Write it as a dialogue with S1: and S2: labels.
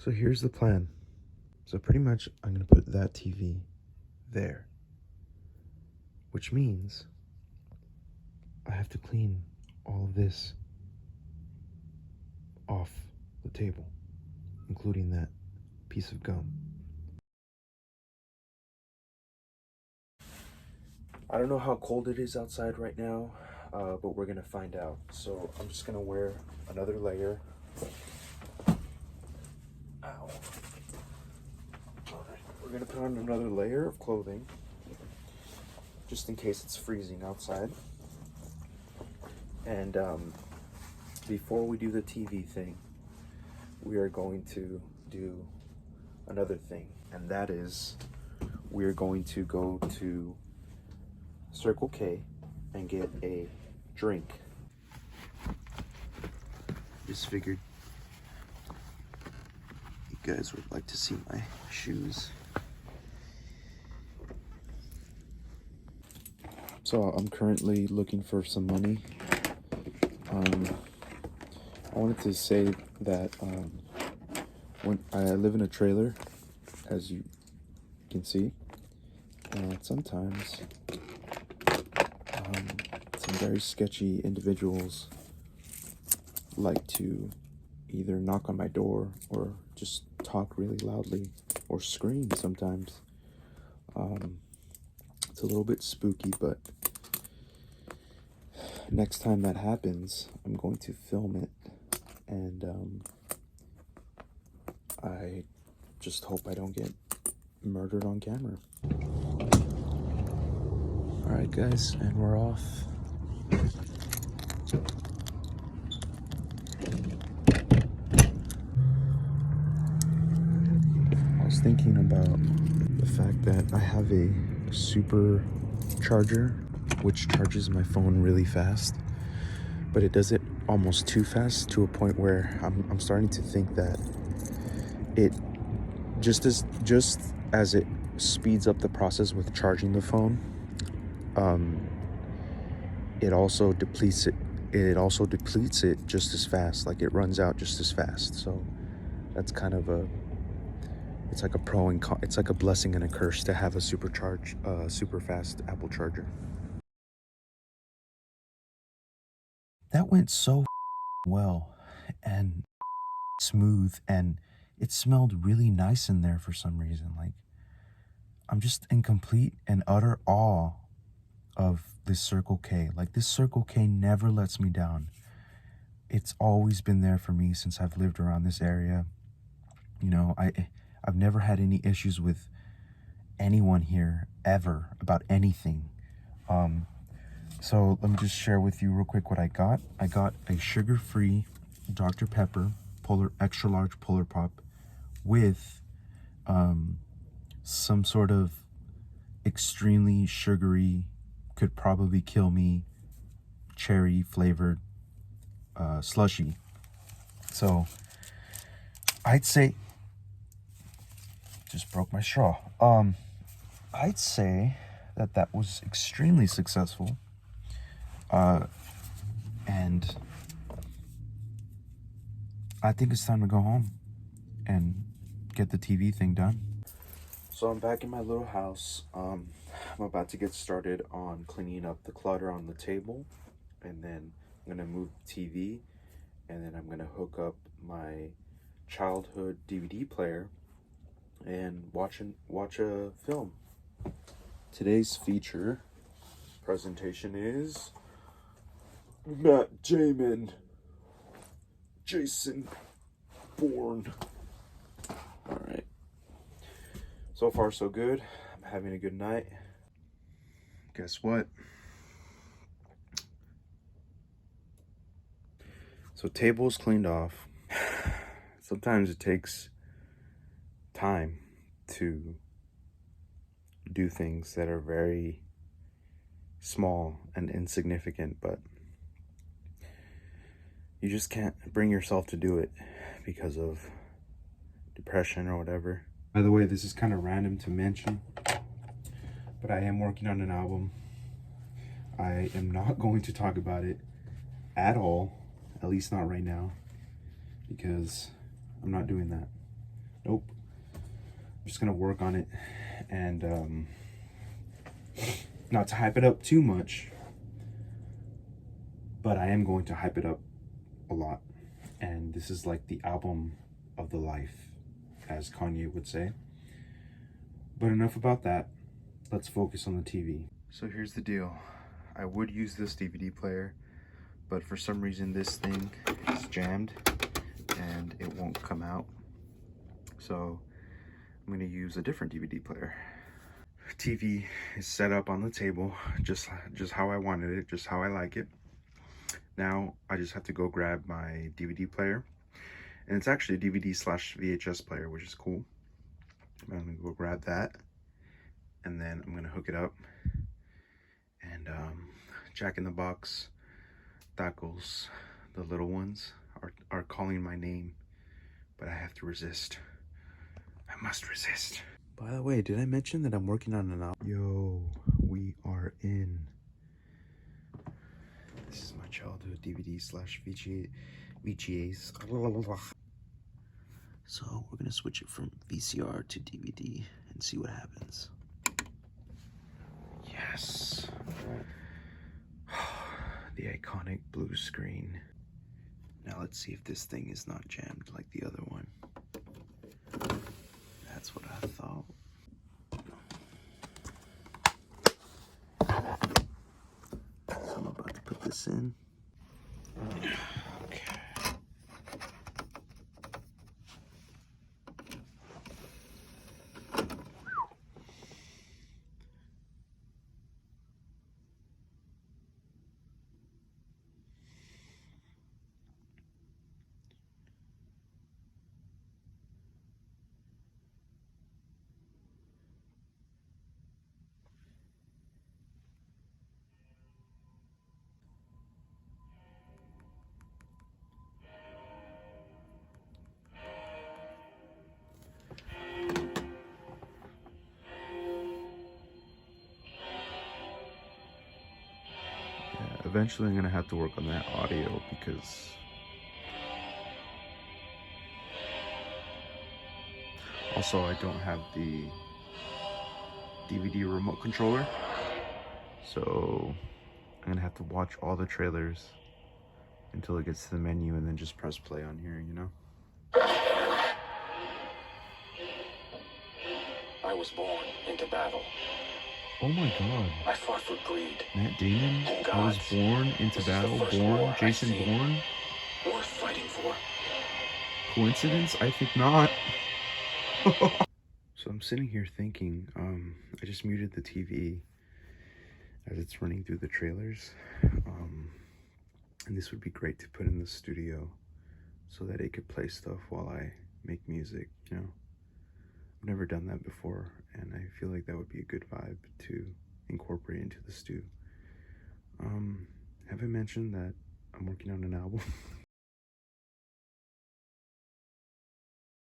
S1: So here's the plan. So pretty much I'm gonna put that TV there, which means I have to clean all of this off the table, including that piece of gum. I don't know how cold it is outside right now, but we're gonna find out. So I'm just gonna wear another layer. Ow. Alright, we're gonna put on another layer of clothing, just in case it's freezing outside. And before we do the TV thing, we are going to do another thing, and that is we're going to go to Circle K and get a drink. Just figured you guys would like to see my shoes. So I'm currently looking for some money. I wanted to say that when I live in a trailer, as you can see, and sometimes some very sketchy individuals like to either knock on my door or just talk really loudly or scream sometimes. It's a little bit spooky, but next time that happens, I'm going to film it, and I just hope I don't get murdered on camera. Alright guys, and we're off. I was thinking about the fact that I have a super charger which charges my phone really fast, but it does it almost too fast to a point where I'm starting to think that it just as it speeds up the process with charging the phone, it also depletes it just as fast. Like, it runs out just as fast. So that's kind of it's like a pro and con. It's like a blessing and a curse to have a super fast Apple charger. That went so well and smooth, and it smelled really nice in there for some reason. Like, I'm just in complete and utter awe of this Circle K. Like, this Circle K never lets me down. It's always been there for me since I've lived around this area. You know, I've never had any issues with anyone here ever about anything. So let me just share with you real quick what I got. I got a sugar-free Dr. Pepper extra large Polar Pop with some sort of extremely sugary, could probably kill me, cherry flavored slushy. So I'd say, just broke my straw. I'd say that was extremely successful. And I think it's time to go home and get the TV thing done. So I'm back in my little house. I'm about to get started on cleaning up the clutter on the table, and then I'm gonna move the TV, and then I'm gonna hook up my childhood DVD player and watch a film. Today's feature presentation is Matt Damon, Jason Bourne. All right. So far, so good. I'm having a good night. Guess what? So, table's cleaned off. Sometimes it takes time to do things that are very small and insignificant, but you just can't bring yourself to do it because of depression or whatever. By the way, this is kind of random to mention, but I am working on an album. I am not going to talk about it at all, at least not right now, because I'm not doing that. Nope. I'm just gonna work on it, and not to hype it up too much, but I am going to hype it up a lot. And this is like the album of the life, as Kanye would say. But enough about that. Let's focus on the TV. So here's the deal. I would use this DVD player, but for some reason this thing is jammed and it won't come out. So I'm gonna use a different DVD player. TV is set up on the table just how I wanted it, just how I like it. Now I just have to go grab my DVD player, and it's actually a DVD/VHS player, which is cool. I'm gonna go grab that, and then I'm gonna hook it up, and Jack in the Box tacos, the little ones, are calling my name, but I have to resist. I must resist. By the way, did I mention that I'm working on an album? Yo, we are in. This is my childhood DVD/VGAs. So we're gonna switch it from VCR to DVD and see what happens. Yes. The iconic blue screen. Now let's see if this thing is not jammed like the other one. That's what I thought. So I'm about to put this in. Okay. Eventually I'm gonna have to work on that audio because also I don't have the DVD remote controller, so I'm gonna have to watch all the trailers until it gets to the menu and then just press play on here, you know?
S2: I was born into battle.
S1: Oh my god.
S2: I fought for greed.
S1: Matt Damon, I was born into battle. Bourne, Jason Bourne.
S2: Worth fighting for.
S1: Coincidence? I think not. So I'm sitting here thinking, I just muted the TV as it's running through the trailers. And this would be great to put in the studio so that it could play stuff while I make music, you know? I've never done that before, and I feel like that would be a good vibe to incorporate into the stew. Have I mentioned that I'm working on an album?